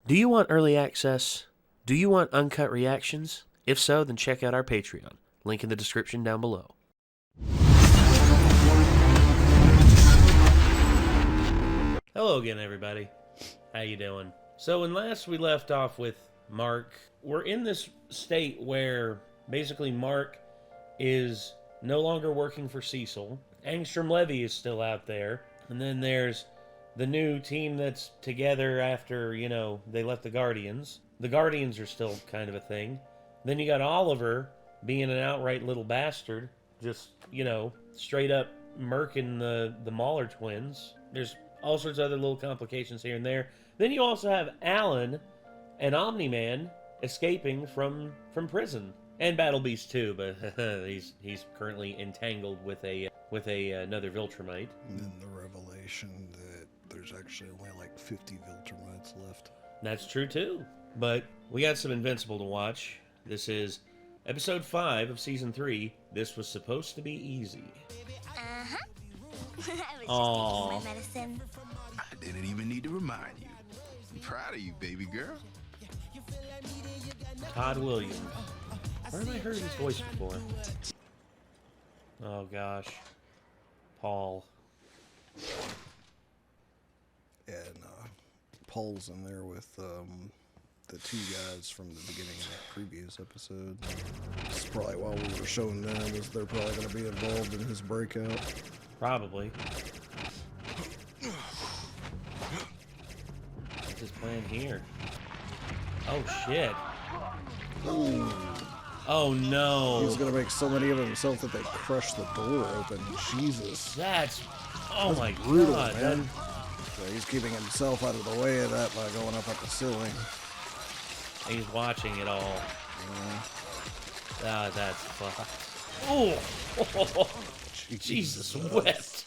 Do you want early access? Do you want uncut reactions? If so, then check out our Patreon. Link in the description down below. Hello again, everybody. How you doing? So when last we left off with Mark, we're in this state where basically Mark is no longer working for Cecil. Angstrom Levy is still out there. And then there's the new team that's together after, they left the Guardians. The Guardians are still kind of a thing. Then you got Oliver being an outright little bastard. Just, straight up murking the Mauler twins. There's all sorts of other little complications here and there. Then you also have Alan and Omni-Man escaping from prison. And Battle Beast too, but he's currently entangled with another Viltrumite. And then the revelation that there's actually only like 50 Viltrumites left. That's true too. But we got some Invincible to watch. This is episode 5 of season 3. This was supposed to be easy. Uh-huh. I was just taking my medicine. I didn't even need to remind you. I'm proud of you, baby girl. Todd Williams. Where have I heard his voice before? Oh gosh. Paul. And Paul's in there with the two guys from the beginning of the previous episode. It's probably while we were showing them as they're probably going to be involved in his breakout. Probably. What's his plan here? Oh shit. Ooh. Oh no. He's going to make so many of himself that they crush the door open. Jesus. That's That's my brutal, god. man. So he's keeping himself out of the way of that by going up at the ceiling. He's watching it all. Ah, that's fucked. Oh, Jesus wept.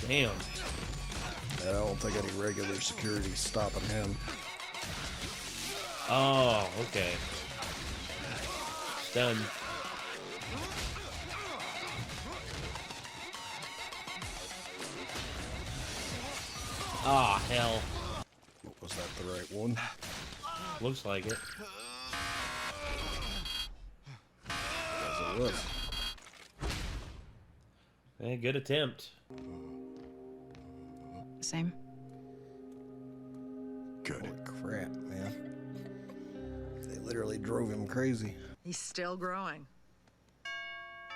Damn. I don't think any regular security's stopping him. Oh, okay. Done. Ah, hell. Was that the right one? Looks like it. Yes, it was. Eh, good attempt. Same. Good. Holy crap, man. They literally drove him crazy. He's still growing.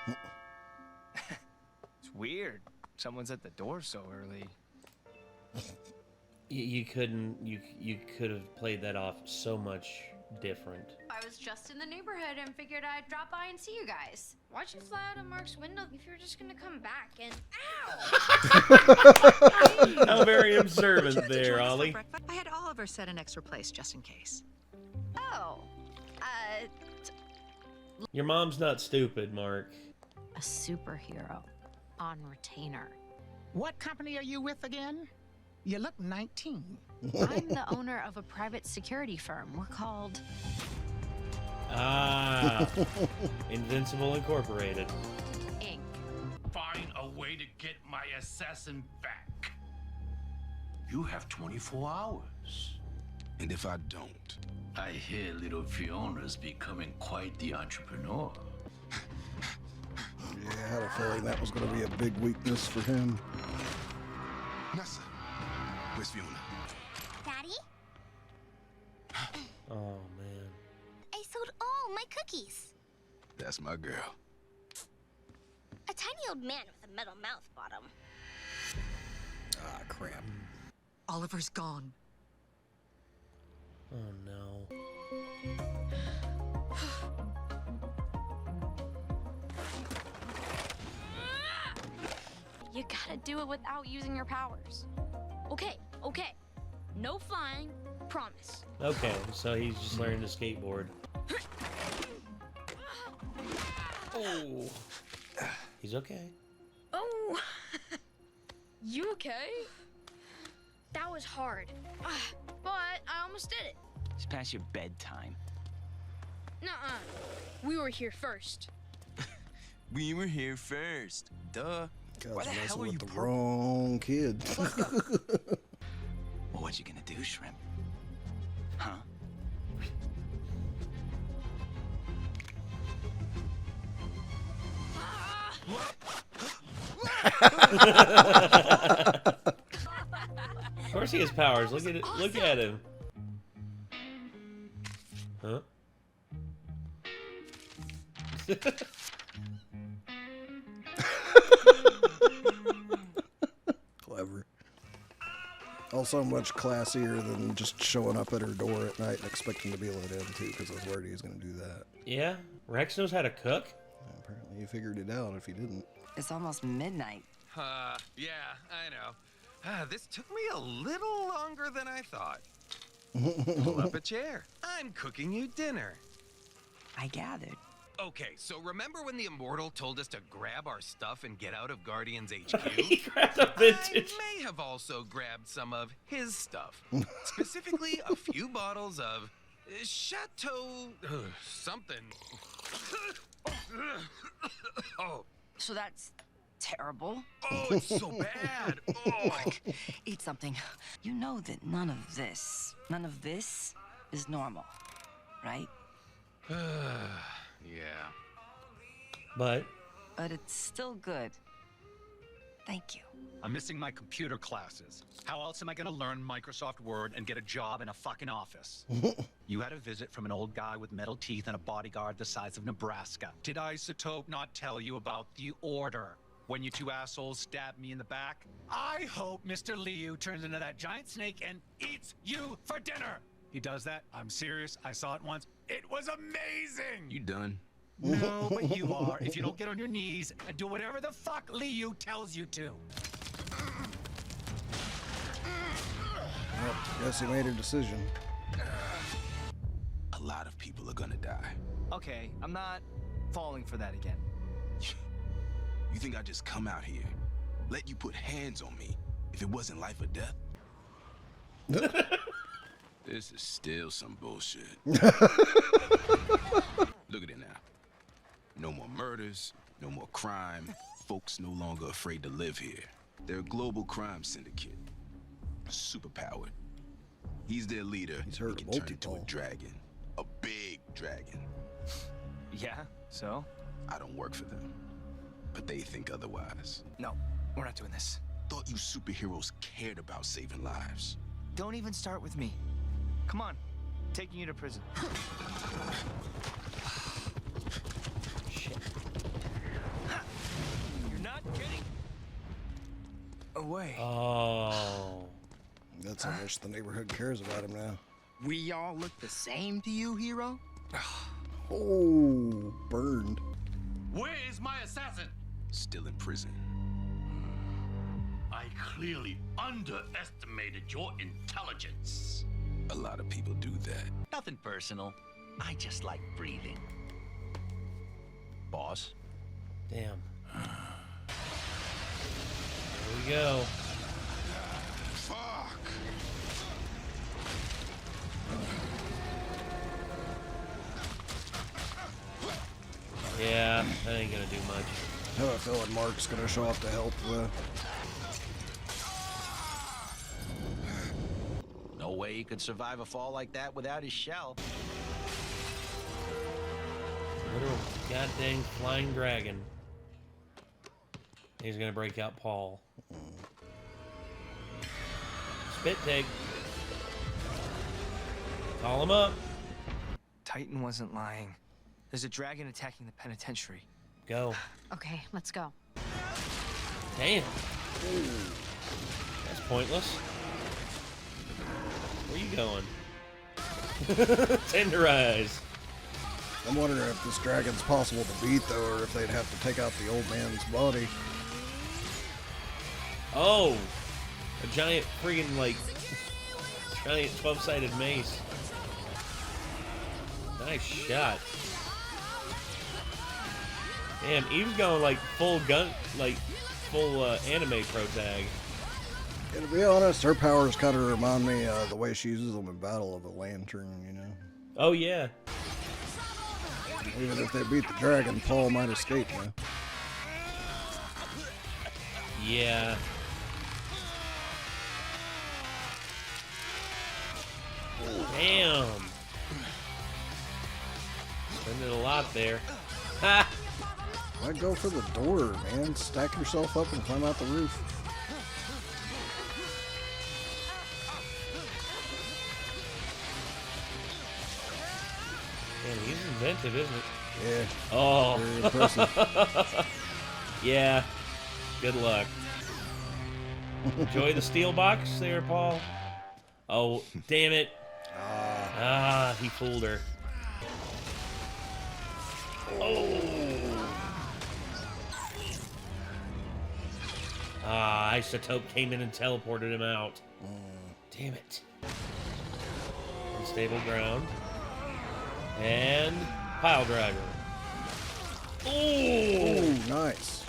It's weird. Someone's at the door so early. You could have played that off so much different. I was just in the neighborhood and figured I'd drop by and see you guys. Why'd you fly out of Mark's window if you're just gonna come back and... Ow! How very observant there, Ollie. I had Oliver set an extra place just in case. Oh. Your mom's not stupid, Mark. A superhero on retainer. What company are you with again? You look 19. I'm the owner of a private security firm. We're called Ah. Invincible Incorporated. Inc. Find a way to get my assassin back. You have 24 hours. And if I don't? I hear little Fiona's becoming quite the entrepreneur. Yeah, I had a feeling that was going to be a big weakness for him. Nessa, where's Fiona? Daddy? Oh, man. I sold all my cookies. That's my girl. A tiny old man with a metal mouth bought 'em. Ah, crap. Oliver's gone. Oh, no. You gotta do it without using your powers. Okay. No flying, promise. Okay, so he's just learning to skateboard. Oh. He's okay. Oh. You okay? That was hard. But I almost did it. It's past your bedtime. Nuh-uh. We were here first. We were here first. Duh. God's Why the messing hell are with you the purple? wrong kid. Well, what you gonna do, Shrimp? Huh? Of course he has powers. Look at it. Look at him. Huh? Clever. Also much classier than just showing up at her door at night and expecting to be let in, too, because I was worried he was going to do that. Yeah, Rex knows how to cook. Apparently he figured it out if he didn't. It's almost midnight. Yeah, I know. This took me a little longer than I thought. Pull up a chair. I'm cooking you dinner. I gathered. Okay, so remember when the Immortal told us to grab our stuff and get out of Guardians HQ? He grabbed a vintage. I may have also grabbed some of his stuff. Specifically, a few bottles of Chateau something. Oh. So that's terrible. Oh, it's so bad. Oh. Eat something. You know that none of this is normal, right? Yeah. But it's still good. Thank you. I'm missing my computer classes. How else am I gonna learn Microsoft Word and get a job in a fucking office? You had a visit from an old guy with metal teeth and a bodyguard the size of Nebraska. Did Isotope not tell you about the order? When you two assholes stabbed me in the back? I hope Mr. Liu turns into that giant snake and eats you for dinner! He does that? I'm serious. I saw it once. It was amazing! You done? No, but you are, if you don't get on your knees and do whatever the fuck Liu tells you to. Well, guess he made a decision. A lot of people are gonna die. Okay, I'm not falling for that again. You think I'd just come out here, let you put hands on me, if it wasn't life or death? This is still some bullshit. Look at it now. No more murders, no more crime. Folks no longer afraid to live here. They're a global crime syndicate. Superpowered. He's their leader. He's heard he of can turn into a multi-ball. dragon. A big dragon. Yeah, so? I don't work for them. But they think otherwise. No, we're not doing this. Thought you superheroes cared about saving lives. Don't even start with me. Come on, taking you to prison. shit. You're not getting away. Oh. That's how much the neighborhood cares about him now. We all look the same to you, hero? Oh, burned. Where is my assassin? Still in prison. I clearly underestimated your intelligence. A lot of people do that. Nothing personal. I just like breathing. Boss? Damn. Here we go. Fuck! Yeah, that ain't gonna do much. I have a feeling Mark's gonna show up to help. No way he could survive a fall like that without his shell. Literal goddamn flying dragon. He's gonna break out Paul. Spit take. Call him up. Titan wasn't lying. There's a dragon attacking the penitentiary. Go. Okay, let's go. Damn. That's pointless. Where you going? Tenderize. I'm wondering if this dragon's possible to beat, though, or if they'd have to take out the old man's body. Oh! A giant friggin', like, giant 12-sided mace. Nice shot. Damn, Eve's going, like, full gun, like, full anime pro tag. Yeah, to be honest, her powers kind of remind me of the way she uses them in battle of a lantern, you know? Oh, yeah. Even if they beat the dragon, Paul might escape, you know? Yeah. Damn. Spending a lot there. Ha! Why go for the door, man? Stack yourself up and climb out the roof. Man, he's inventive, isn't it? Yeah. Oh. Very impressive. Yeah. Good luck. Enjoy the steel box there, Paul. Oh, damn it. He fooled her. Oh. Isotope came in and teleported him out. Damn it. Unstable ground. And pile driver. Ooh, nice.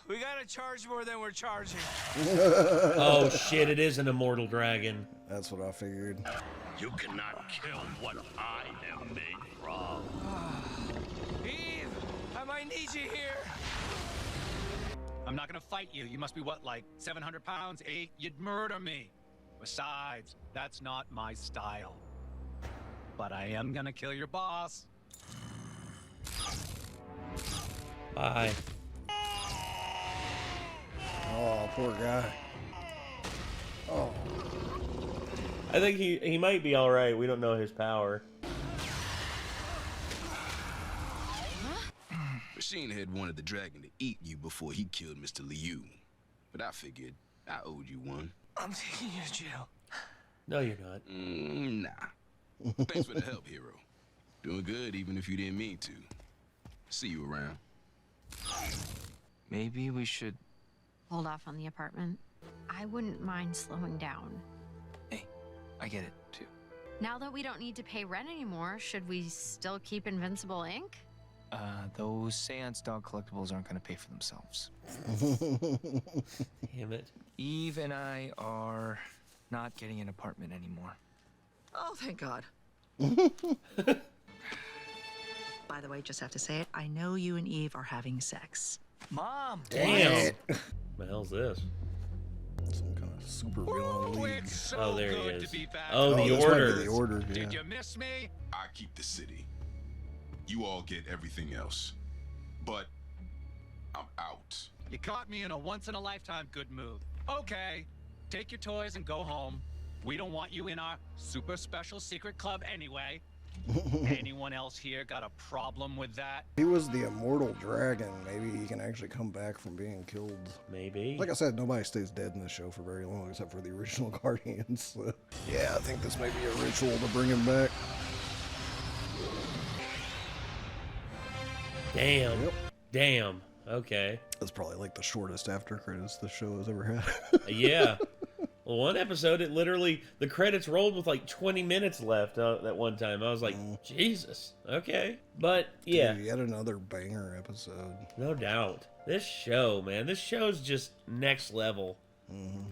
We gotta charge more than we're charging. Oh shit, it is an immortal dragon. That's what I figured. You cannot kill what I am made from. Eve, I might need you here. I'm not gonna fight you. You must be what, like 700 pounds? 8? You'd murder me. Besides, that's not my style. But I am gonna kill your boss. Bye. Oh, poor guy. Oh. I think he might be alright. We don't know his power. Machine Head wanted the dragon to eat you before he killed Mr. Liu. But I figured I owed you one. I'm taking you to jail. No, you're not. Nah. Thanks for the help, hero. Doing good even if you didn't mean to. See you around. Maybe we should... Hold off on the apartment. I wouldn't mind slowing down. Hey, I get it, too. Now that we don't need to pay rent anymore, should we still keep Invincible Inc.? Those Seance dog collectibles aren't gonna pay for themselves. Damn it. Eve and I are not getting an apartment anymore. Oh, thank God. By the way, just have to say it. I know you and Eve are having sex. Mom! Damn! What the hell's this? Some kind of super villain league. It's so Oh, there he good is. to be back. Oh, the this might be order. The order, yeah. Did you miss me? I keep the city. You all get everything else. But I'm out. You caught me in a once-in-a-lifetime good mood. Okay, take your toys and go home. We don't want you in our super special secret club anyway. Anyone else here got a problem with that? He was the immortal dragon. Maybe he can actually come back from being killed. Maybe. Like I said, nobody stays dead in this show for very long except for the original Guardians. So. Yeah, I think this may be a ritual to bring him back. Damn. Yep. Damn. Okay. That's probably like the shortest after credits the show has ever had. Yeah. Well, one episode, it literally, the credits rolled with like 20 minutes left that one time. I was like, Jesus. Okay. But, yeah. Dude, yet another banger episode. No doubt. This show, man, this show's just next level.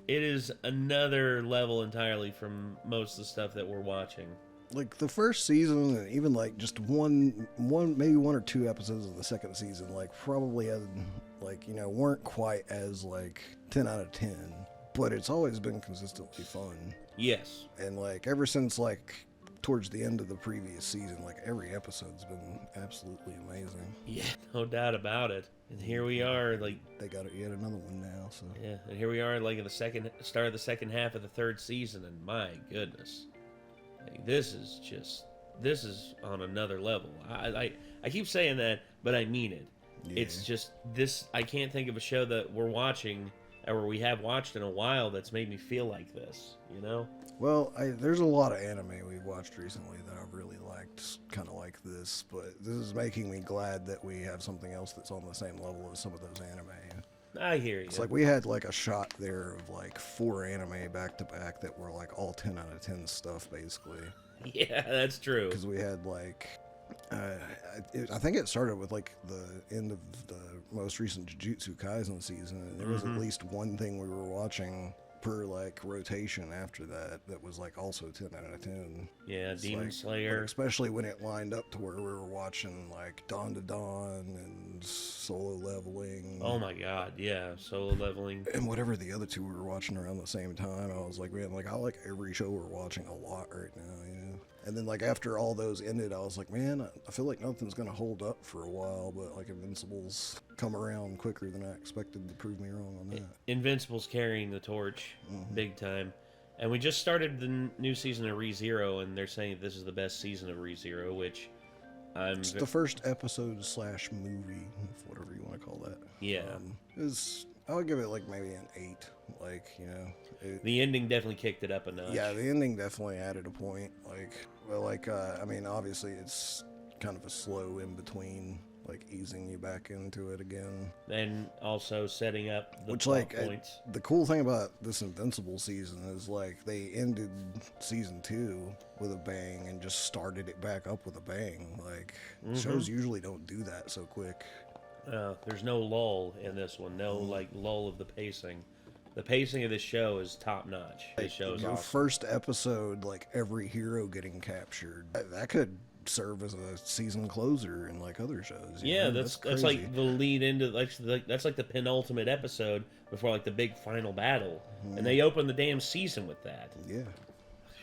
It is another level entirely from most of the stuff that we're watching. Like the first season, and even like just one, maybe one or two episodes of the second season, like probably had, like, you know, weren't quite as like 10 out of 10, but it's always been consistently fun. Yes. And like ever since like towards the end of the previous season, like every episode's been absolutely amazing. Yeah, no doubt about it. And here we are, like, they got yet another one now. So yeah, and here we are, like in the start of the second half of the third season, and my goodness. Like, this is on another level. I keep saying that, but I mean it. Yeah. It's just this. I can't think of a show that we're watching or we have watched in a while that's made me feel like this. You know? Well, there's a lot of anime we've watched recently that I've really liked, kind of like this. But this is making me glad that we have something else that's on the same level as some of those anime. I hear you. It's like we had like a shot there of like 4 anime back to back that were like all 10 out of 10 stuff basically. Yeah, that's true. Because we had like, I think it started with like the end of the most recent Jujutsu Kaisen season, and there was at least one thing we were watching per like rotation after that was like also 10 out of 10. Yeah, it's Demon like, Slayer. Especially when it lined up to where we were watching like Dawn to Dawn and Solo Leveling. Oh my god, yeah, Solo Leveling. And whatever the other two we were watching around the same time, I was like, man, like I like every show we're watching a lot right now, you know. And then like after all those ended, I was like, man, I feel like nothing's gonna hold up for a while, but like Invincible's come around quicker than I expected to prove me wrong on that. Invincible's carrying the torch big time. And we just started the new season of ReZero, and they're saying this is the best season of ReZero, which it's the first episode / movie, whatever you want to call that. Yeah. I would give it like maybe an 8. Like, you know, the ending definitely kicked it up a notch. Yeah, the ending definitely added a point. Like, well, like I mean, obviously it's kind of a slow in between, like easing you back into it again, and also setting up the points. The cool thing about this Invincible season is like they ended season 2 with a bang and just started it back up with a bang. Like shows usually don't do that so quick. There's no lull in this one. No like lull of the pacing. The pacing of this show is top notch. This show is your awesome. First episode, like every hero getting captured, that could serve as a season closer in like other shows. Yeah, that's like the lead into that's like the penultimate episode before like the big final battle, and they open the damn season with that. Yeah.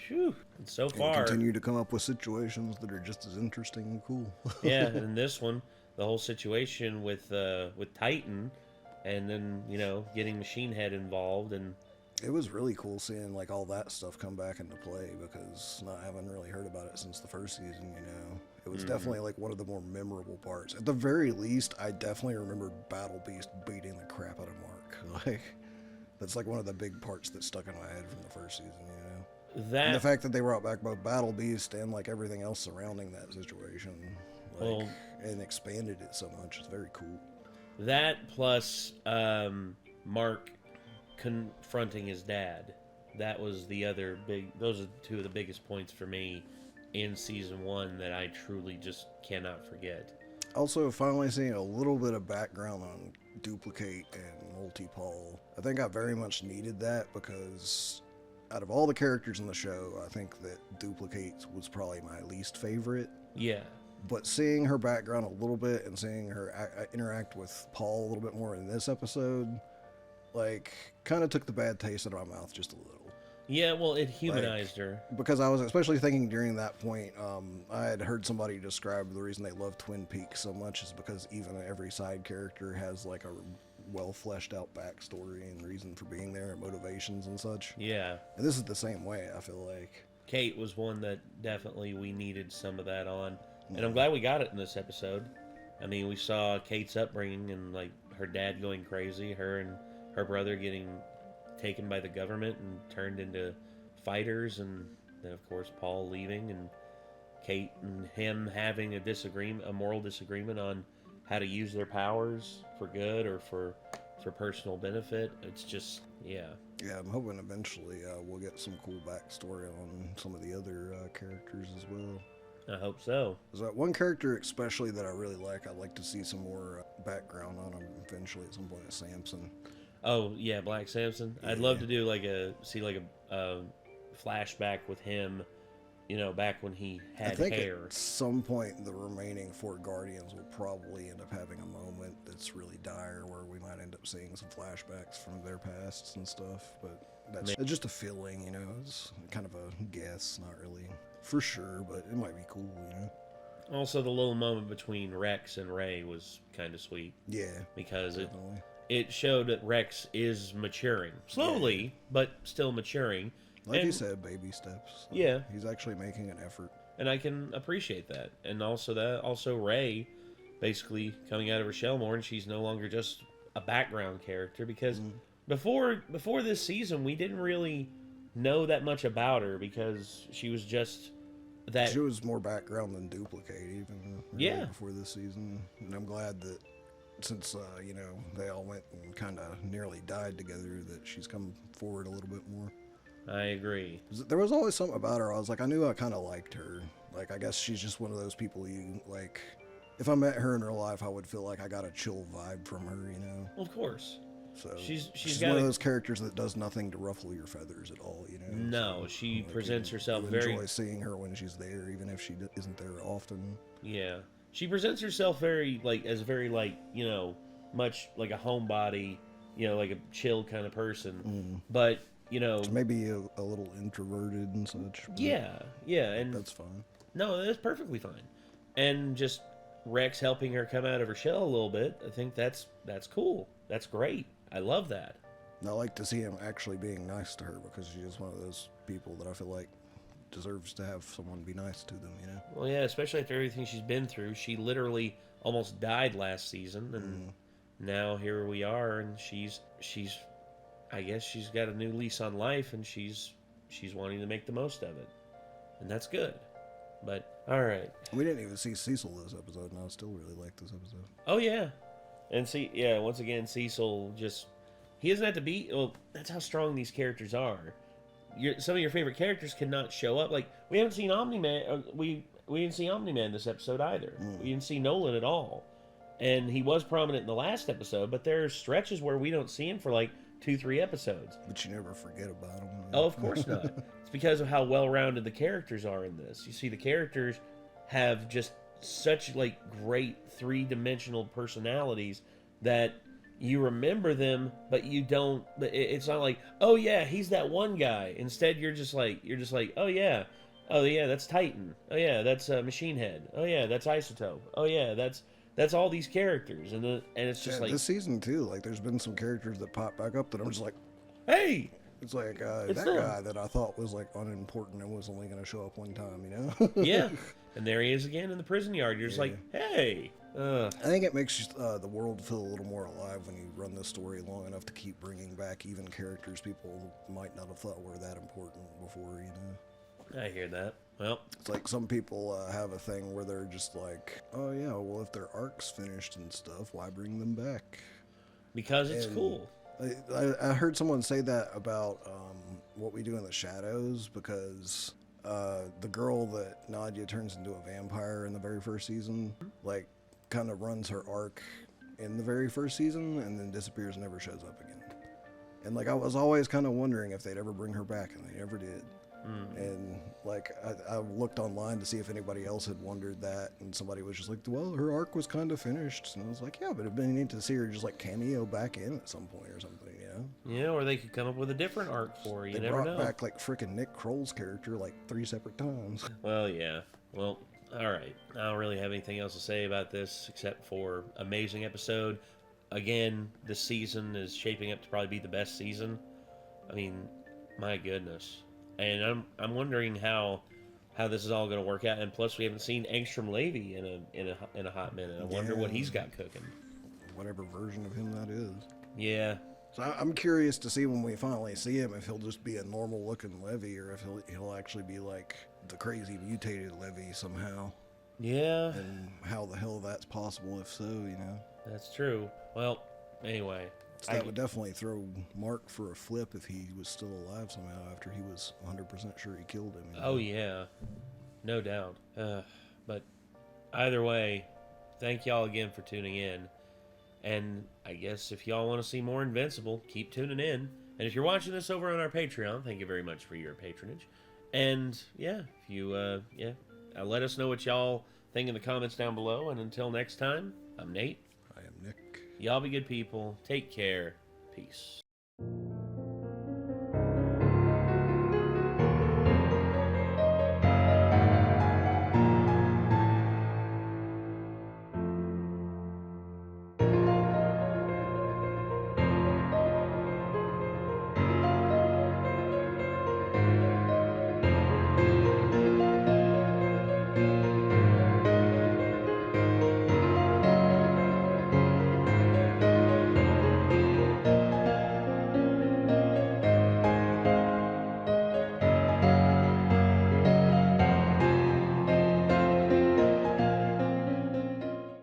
Phew. And so far, and continue to come up with situations that are just as interesting and cool. Yeah, and this one, the whole situation with Titan, and then getting Machine Head involved, and it was really cool seeing like all that stuff come back into play, because not having really heard about it since the first season, it was definitely like one of the more memorable parts. At the very least, I definitely remember Battle Beast beating the crap out of Mark. Like that's like one of the big parts that stuck in my head from the first season. And the fact that they brought back both Battle Beast and like everything else surrounding that situation, like, and expanded it so much, is very cool. That plus Mark confronting his dad. That was the other big. Those are two of the biggest points for me in season 1 that I truly just cannot forget. Also, finally seeing a little bit of background on Duplicate and Multi-Paul. I think I very much needed that, because out of all the characters in the show, I think that Duplicate was probably my least favorite. Yeah. But seeing her background a little bit and seeing her interact with Paul a little bit more in this episode, like, kind of took the bad taste out of my mouth just a little. Yeah, well, it humanized her. Because I was especially thinking during that point, I had heard somebody describe the reason they love Twin Peaks so much is because even every side character has like a well fleshed out backstory and reason for being there and motivations and such. Yeah. And this is the same way, I feel like. Kate was one that definitely we needed some of that on. And I'm glad we got it in this episode. I mean, we saw Kate's upbringing and like her dad going crazy, her and her brother getting taken by the government and turned into fighters, and then of course Paul leaving, and Kate and him having a moral disagreement on how to use their powers for good or for personal benefit. It's just, yeah, I'm hoping eventually we'll get some cool backstory on some of the other characters as well. I hope so. There's that one character especially that I really like. I'd like to see some more background on him eventually at some point, is Samson. Oh yeah, Black Samson. Yeah. I'd love to do like a flashback with him, back when he had hair. At some point, the remaining 4 Guardians will probably end up having a moment that's really dire, where we might end up seeing some flashbacks from their pasts and stuff. But that's just a feeling, It's kind of a guess, not really for sure, but it might be cool, Also, the little moment between Rex and Ray was kind of sweet. Yeah, because it showed that Rex is maturing slowly, but still maturing. Like you said, baby steps. Yeah, he's actually making an effort, and I can appreciate that. And also Ray, basically coming out of her shell more, and she's no longer just a background character. Because before this season, we didn't really know that much about her, because she was just that. She was more background than Duplicate, even before this season. And I'm glad that, since they all went and kind of nearly died together, that she's come forward a little bit more. I agree. There was always something about her. I knew I kind of liked her. Like, I guess she's just one of those people you, like, if I met her in real life, I would feel like I got a chill vibe from her, Of course. So she's one of those characters that does nothing to ruffle your feathers at all, No, so, she presents herself you very. Enjoy seeing her when she's there, even if she isn't there often. Yeah, she presents herself very like as very like, you know, much like a homebody, you know, like a chill kind of person. But you know, maybe a little introverted and such. Yeah, and that's fine. No, that's perfectly fine. And just Rex helping her come out of her shell a little bit, I think that's cool. That's great. I love that. And I like to see him actually being nice to her because she is one of those people that I feel like deserves to have someone be nice to them, you know? Well, yeah, especially after everything she's been through. She literally almost died last season, and now here we are, and she's I guess she's got a new lease on life, and she's wanting to make the most of it, and that's good. But all right, we didn't even see Cecil this episode, and I still really like this episode. Oh yeah, and see, yeah, once again, Cecil he doesn't have to be. Well, that's how strong these characters are. Some of your favorite characters cannot show up. Like we haven't seen Omni-Man. We didn't see Omni-Man this episode either. We didn't see Nolan at all, and he was prominent in the last episode. But there are stretches where we don't see him for like 2-3 episodes. But you never forget about him. Oh, of course not. It's because of how well-rounded the characters are in this. You see, the characters have just such like great 3-dimensional personalities that you remember them, but you don't. But it's not like, oh yeah, he's that one guy. Instead, you're just like, oh yeah, that's Titan. Oh yeah, that's Machine Head. Oh yeah, that's Isotope. Oh yeah, that's all these characters, and it's just like this season too. Like, there's been some characters that pop back up that I'm just like, hey. It's like that guy that I thought was like unimportant and was only going to show up one time, you know? Yeah, and there he is again in the prison yard. You're just like, hey. I think it makes the world feel a little more alive when you run the story long enough to keep bringing back even characters people might not have thought were that important before, you know? I hear that. Well, it's like some people have a thing where they're just like, oh yeah, well if their arc's finished and stuff, why bring them back? Because it's cool. I heard someone say that about What We Do in the Shadows, because the girl that Nadia turns into a vampire in the very first season, like, kind of runs her arc in the very first season and then disappears and never shows up again. And like, I was always kind of wondering if they'd ever bring her back, and they never did. And like, I looked online to see if anybody else had wondered that, and somebody was just like, well, her arc was kind of finished. And I was like, yeah, but it'd been neat to see her just like cameo back in at some point or something, you know? Yeah, or they could come up with a different arc for her. You never know. They brought back like freaking Nick Kroll's character like 3 separate times. Well, yeah. Well, all right. I don't really have anything else to say about this except for amazing episode. Again, this season is shaping up to probably be the best season. I mean, my goodness. And I'm wondering how this is all going to work out. And plus, we haven't seen Angstrom Levy in a hot minute. I wonder what he's got cooking. Whatever version of him that is. Yeah. So I'm curious to see when we finally see him if he'll just be a normal looking Levy or if he'll actually be like the crazy mutated Levy somehow. Yeah. And how the hell that's possible if so, you know. That's true. Well, anyway. So that would definitely throw Mark for a flip if he was still alive somehow after he was 100% sure he killed him. You know? Oh, yeah. No doubt. But either way, thank y'all again for tuning in. And I guess if y'all want to see more Invincible, keep tuning in. And if you're watching this over on our Patreon, thank you very much for your patronage. And yeah, if you, let us know what y'all think in the comments down below. And until next time, I'm Nate. I am Nick. Y'all be good people. Take care. Peace.